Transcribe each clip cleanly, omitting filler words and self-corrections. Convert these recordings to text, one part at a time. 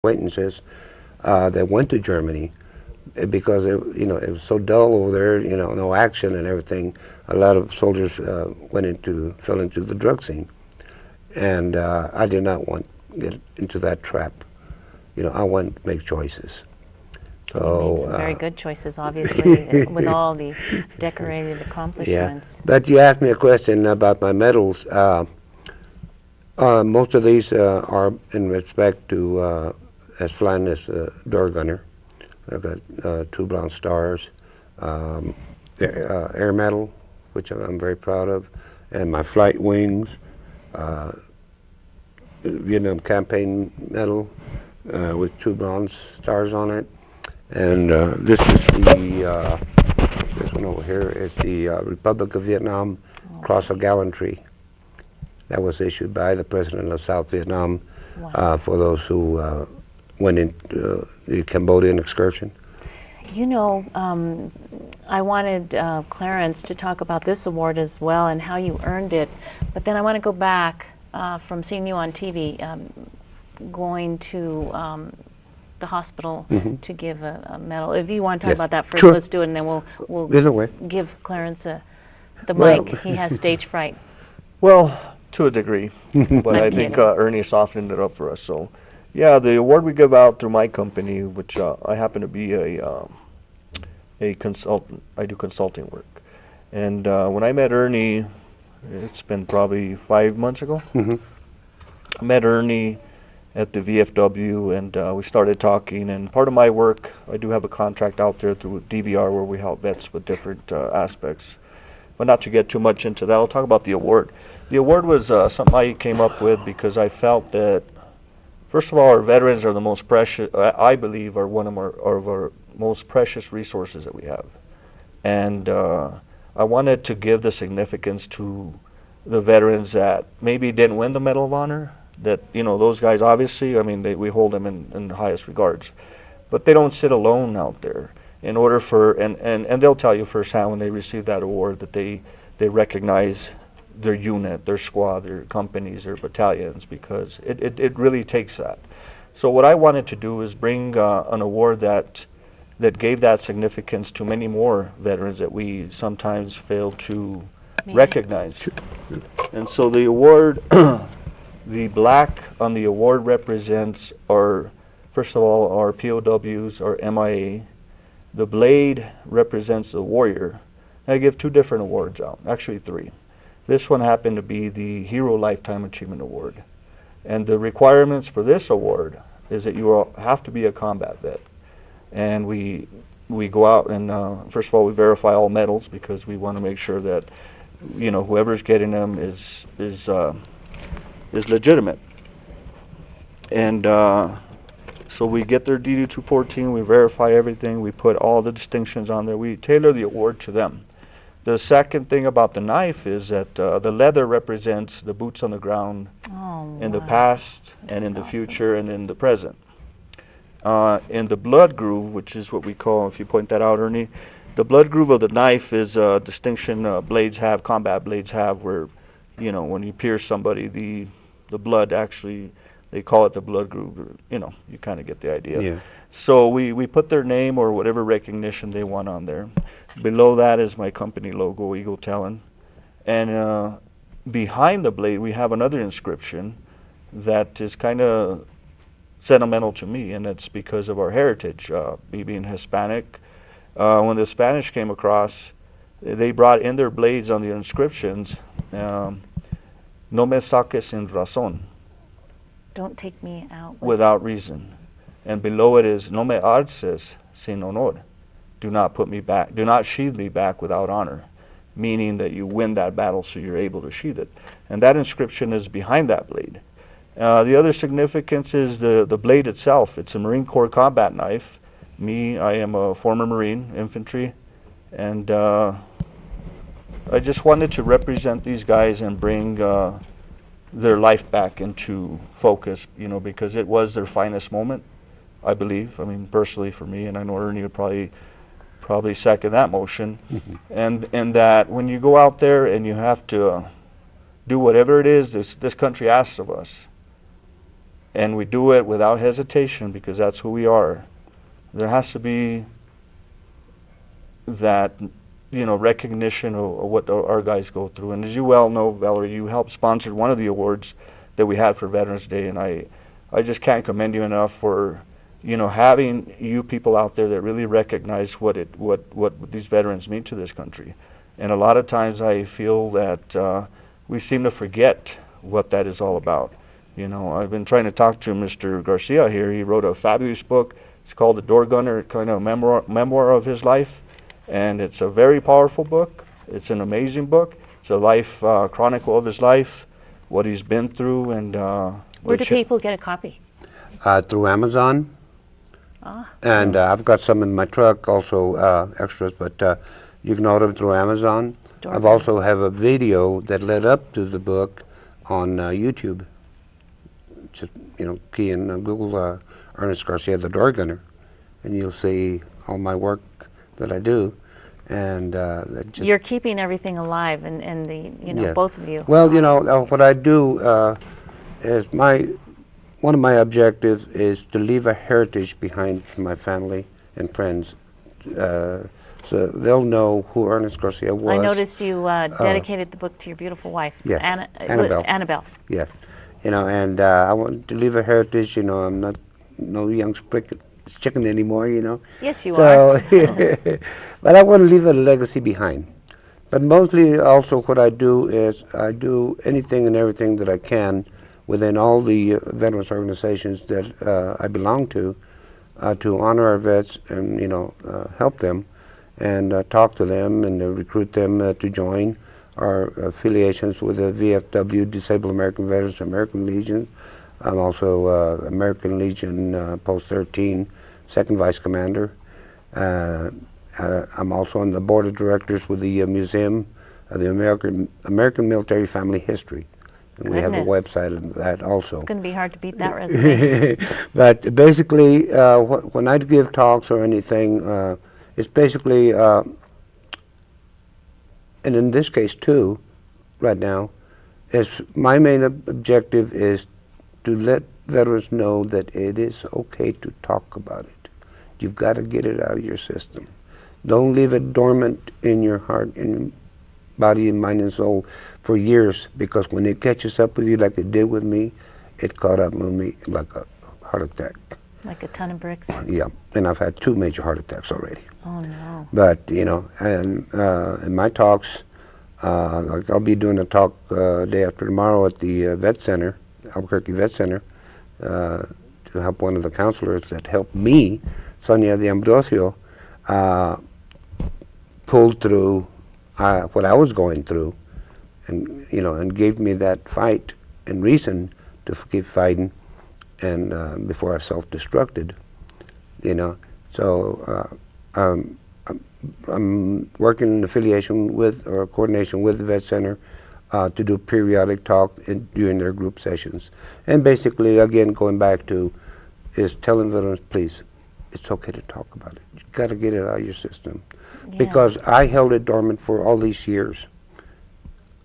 acquaintances that went to Germany because it was so dull over there, no action and everything. A lot of soldiers fell into the drug scene, and I did not want to get into that trap. I want to make choices. You made some very good choices, obviously, with all the decorated accomplishments. Yeah. But you asked me a question about my medals. Most of these are in respect to as flying as a door gunner. I've got 2 Bronze Stars, Air Medal, which I'm very proud of, and my flight wings, Vietnam Campaign Medal with 2 Bronze Stars on it. And this is this one over here is the Republic of Vietnam Cross of Gallantry. That was issued by the President of South Vietnam. Wow. For those who went into the Cambodian excursion. I wanted Clarence to talk about this award as well and how you earned it, but then I want to go back from seeing you on TV, going to the hospital to give a medal. If you want to talk about that first, let's do it, and then we'll give Clarence the mic. He has stage fright. Well, to a degree, but I think Ernie softened it up for us. So, yeah, the award we give out through my company, which I happen to be a consultant. I do consulting work, and when I met Ernie, it's been probably 5 months ago. I met Ernie at the VFW, and we started talking. And part of my work, I do have a contract out there through DVR where we help vets with different aspects. But not to get too much into that, I'll talk about the award. The award was something I came up with because I felt that, first of all, our veterans are the most precious, I believe, are one of our most precious resources that we have. And I wanted to give the significance to the veterans that maybe didn't win the Medal of Honor, that, those guys, obviously, I mean, we hold them in the highest regards, but they don't sit alone out there. In order for, and they'll tell you firsthand when they receive that award that they recognize their unit, their squad, their companies, their battalions, because it really takes that. So what I wanted to do is bring an award that gave that significance to many more veterans that we sometimes fail to recognize. And so the award, the black on the award represents first of all, our POWs, our MIA. The blade represents the warrior. I give 2 different awards out, actually 3. This one happened to be the Hero Lifetime Achievement Award. And the requirements for this award is that you have to be a combat vet. And we go out and, first of all, we verify all medals because we want to make sure that, whoever's getting them is legitimate. And so we get their DD 214, we verify everything, we put all the distinctions on there, we tailor the award to them. The second thing about the knife is that the leather represents the boots on the ground in the past and in the future and in the present. In the blood groove, which is what we call, if you point that out, Ernie, the blood groove of the knife is a distinction combat blades have, where, when you pierce somebody, the blood actually, they call it the blood groove. You kind of get the idea. Yeah. So we put their name or whatever recognition they want on there. Below that is my company logo, Eagle Talon. And behind the blade, we have another inscription that is kind of sentimental to me, and it's because of our heritage, me being Hispanic. When the Spanish came across, they brought in their blades on the inscriptions, no me saques sin razón. Don't take me out without reason. And below it is, no me alces sin honor. Do not put me back, do not sheathe me back without honor, meaning that you win that battle so you're able to sheathe it. And that inscription is behind that blade. The other significance is the blade itself. It's a Marine Corps combat knife. I am a former Marine, infantry, and I just wanted to represent these guys and bring their life back into focus, because it was their finest moment, I believe. I mean, personally for me, and I know Ernie would probably second that motion. and that when you go out there and you have to do whatever it is this country asks of us, and we do it without hesitation because that's who we are. There has to be that, you know, recognition of what our guys go through. And as you well know, Valerie, you helped sponsor one of the awards that we had for Veterans Day, and I just can't commend you enough for, you know, having you people out there that really recognize what these veterans mean to this country. And a lot of times I feel that we seem to forget what that is all about. You know, I've been trying to talk to Mr. Garcia here. He wrote a fabulous book. It's called The Door Gunner, kind of a memoir of his life. And it's a very powerful book. It's an amazing book. It's a life chronicle of his life, what he's been through. And where do people get a copy? Through Amazon. And I've got some in my truck, also extras, but you can order them through Amazon. I've also have a video that led up to the book on YouTube. Just, you know, key in Google Ernest Garcia, the Door Gunner, and you'll see all my work that I do. And you're keeping everything alive, and the, you know, yeah. both of you. Well, you know, what I do is one of my objectives is to leave a heritage behind for my family and friends, so they'll know who Ernest Garcia was. I noticed you dedicated the book to your beautiful wife, yes, Annabelle. Annabelle. Yes, you know, and I want to leave a heritage. You know, I'm not no young chicken anymore. You know. Yes, you are. But I want to leave a legacy behind. But mostly, also, what I do is I do anything and everything that I can within all the veterans organizations that I belong to honor our vets and, you know, help them and talk to them and recruit them to join our affiliations with the VFW, Disabled American Veterans, American Legion. I'm also American Legion Post 13, Second Vice Commander. I'm also on the board of directors with the Museum of the American Military Family History. And we have a website on that also. It's going to be hard to beat that resume. But basically, when I give talks or anything, it's basically, and in this case too, right now, is my main objective is to let veterans know that it is okay to talk about it. You've got to get it out of your system. Don't leave it dormant in your heart, in your body and mind and soul for years, because when it catches up with you like it did with me, it caught up with me like a heart attack. Like a ton of bricks? Yeah, and I've had 2 major heart attacks already. Oh no. But, you know, and in my talks, like I'll be doing a talk day after tomorrow at the Vet Center, Albuquerque Vet Center, to help one of the counselors that helped me, Sonia de Ambrosio, pull through what I was going through, and, you know, and gave me that fight and reason to keep fighting, and before I self-destructed, you know. So I'm working in affiliation with, or coordination with the Vet Center to do periodic talk during their group sessions. And basically, again, going back to, is telling veterans, please, it's okay to talk about it. You've got to get it out of your system. Yeah. Because I held it dormant for all these years,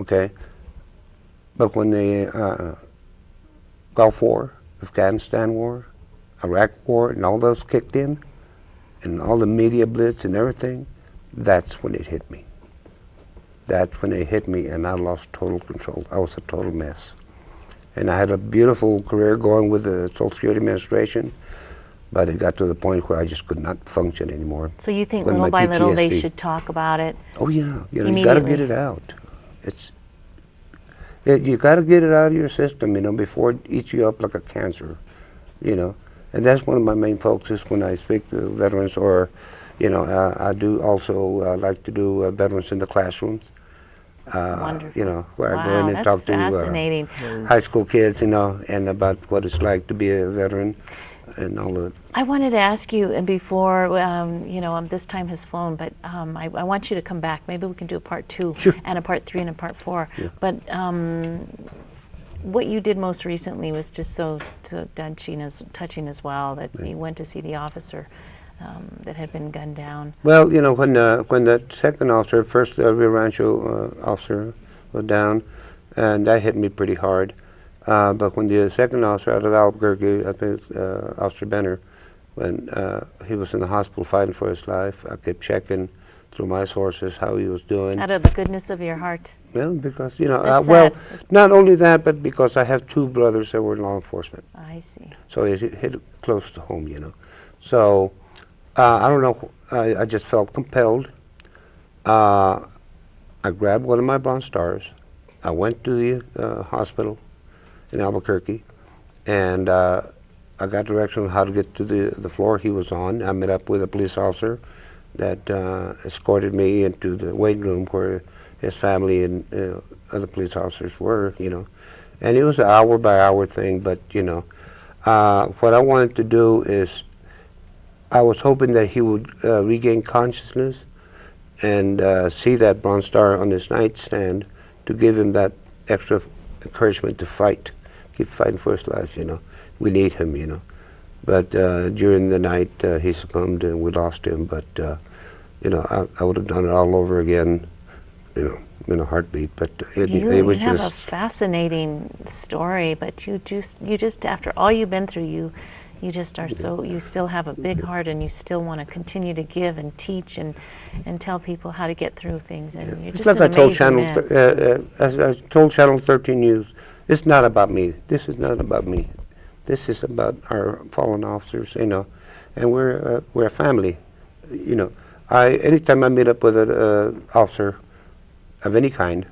okay? But when the Gulf War, Afghanistan War, Iraq War, and all those kicked in, and all the media blitz and everything, that's when it hit me. That's when it hit me, and I lost total control. I was a total mess. And I had a beautiful career going with the Social Security Administration, but it got to the point where I just could not function anymore. So you think little by little they should talk about it? Oh yeah, you know, you got to get it out. You got to get it out of your system, you know, before it eats you up like a cancer, you know. And that's one of my main focuses when I speak to veterans, or, you know, I do also like to do veterans in the classrooms. Wonderful. You know, where I go in and talk to high school kids, you know, and about what it's like to be a veteran and all of it. I wanted to ask you, and before, you know, this time has flown, but I want you to come back. Maybe we can do a part 2, sure, and a part 3 and a part 4. Yeah. But what you did most recently was just so touching as well, that you went to see the officer that had been gunned down. Well, you know, when the second officer, first Rio Rancho officer was down, and that hit me pretty hard. But when the second officer out of Albuquerque, I think Officer Benner, when he was in the hospital fighting for his life, I kept checking through my sources how he was doing. Out of the goodness of your heart. Well, because, That's well, sad. not only that, but because I have two brothers that were in law enforcement. I see. So it hit close to home, So I don't know, I just felt compelled. I grabbed one of my Bronze Stars. I went to the hospital in Albuquerque, and I got direction on how to get to the floor he was on. I met up with a police officer that escorted me into the waiting room where his family and other police officers were, And it was an hour-by-hour thing, but, what I wanted to do is, I was hoping that he would regain consciousness and see that Bronze Star on his nightstand to give him that extra encouragement to fight, keep fighting for his life, We need him, But during the night, he succumbed and we lost him. But, I would have done it all over again, in a heartbeat. But it was You have just a fascinating story, but you just after all you've been through, you just are you still have a big heart, and you still want to continue to give and teach and tell people how to get through things. And you're It's just like an I told amazing man. as I told Channel 13 News, it's not about me. This is not about me. This is about our fallen officers, and we're a family, Anytime I meet up with an officer of any kind,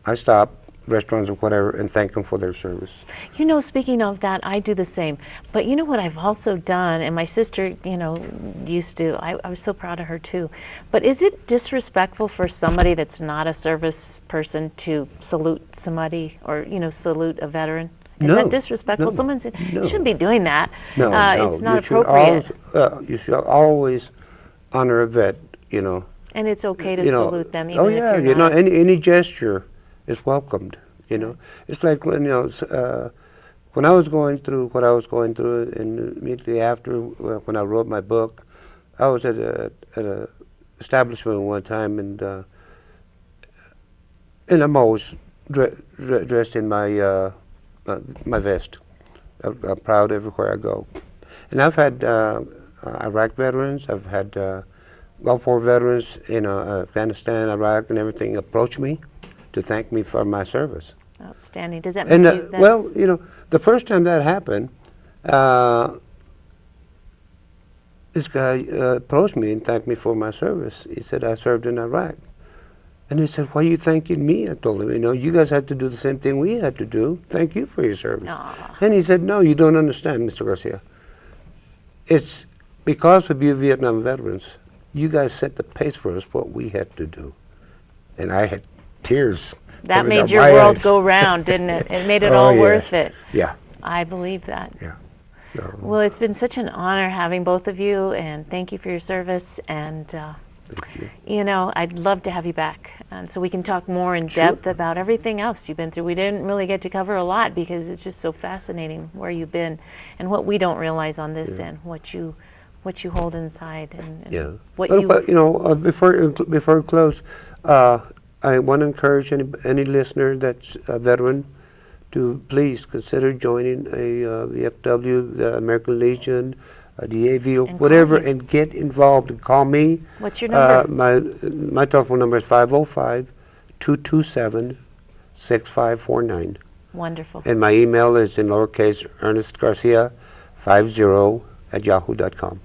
I stop, restaurants or whatever, and thank them for their service. Speaking of that, I do the same. But you know what I've also done, and my sister, used to, I was so proud of her too. But is it disrespectful for somebody that's not a service person to salute somebody or, salute a veteran? Is No, that disrespectful? no, Someone said, no. you shouldn't be doing that. No, no, It's not you should appropriate. you should always honor a vet, And it's okay to you know, salute them, even oh if yeah, you're not. any gesture is welcomed. It's like when when I was going through what I was going through, and immediately after when I wrote my book, I was at a establishment one time, and I'm always dressed in my my vest. I'm proud everywhere I go, and I've had Iraq veterans, I've had Gulf War veterans, Afghanistan, Iraq, and everything approach me to thank me for my service. Outstanding. Does that mean And well, the first time that happened, this guy approached me and thanked me for my service. He said, I served in Iraq. And he said, why are you thanking me? I told him, you guys had to do the same thing we had to do. Thank you for your service. Aw. And he said, no, you don't understand, Mr. Garcia. It's because of you Vietnam veterans, you guys set the pace for us what we had to do. And I had tears. That coming made down your my world eyes. go round, didn't it? It made it Oh, all yes. worth it. Yeah, I believe that. yeah. So, Well, it's been such an honor having both of you, and thank you for your service. And thank you. I'd love to have you back, and so we can talk more in depth about everything else you've been through. We didn't really get to cover a lot because it's just so fascinating where you've been and what we don't realize on this end, what you hold inside, and Yeah. what But, before we close, I want to encourage any listener that's a veteran to please consider joining a VFW, the American Legion, the AV, or And whatever, call you. and get involved and call me. What's your number? My telephone number is 505-227-6549. Wonderful. And my email is in lowercase Ernest Garcia 50@yahoo.com.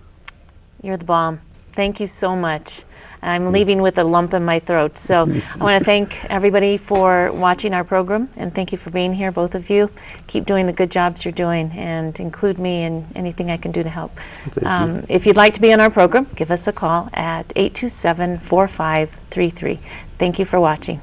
You're the bomb. Thank you so much. I'm leaving with a lump in my throat. So I want to thank everybody for watching our program, and thank you for being here, both of you. Keep doing the good jobs you're doing, and include me in anything I can do to help. If you'd like to be on our program, give us a call at 827-4533. Thank you for watching.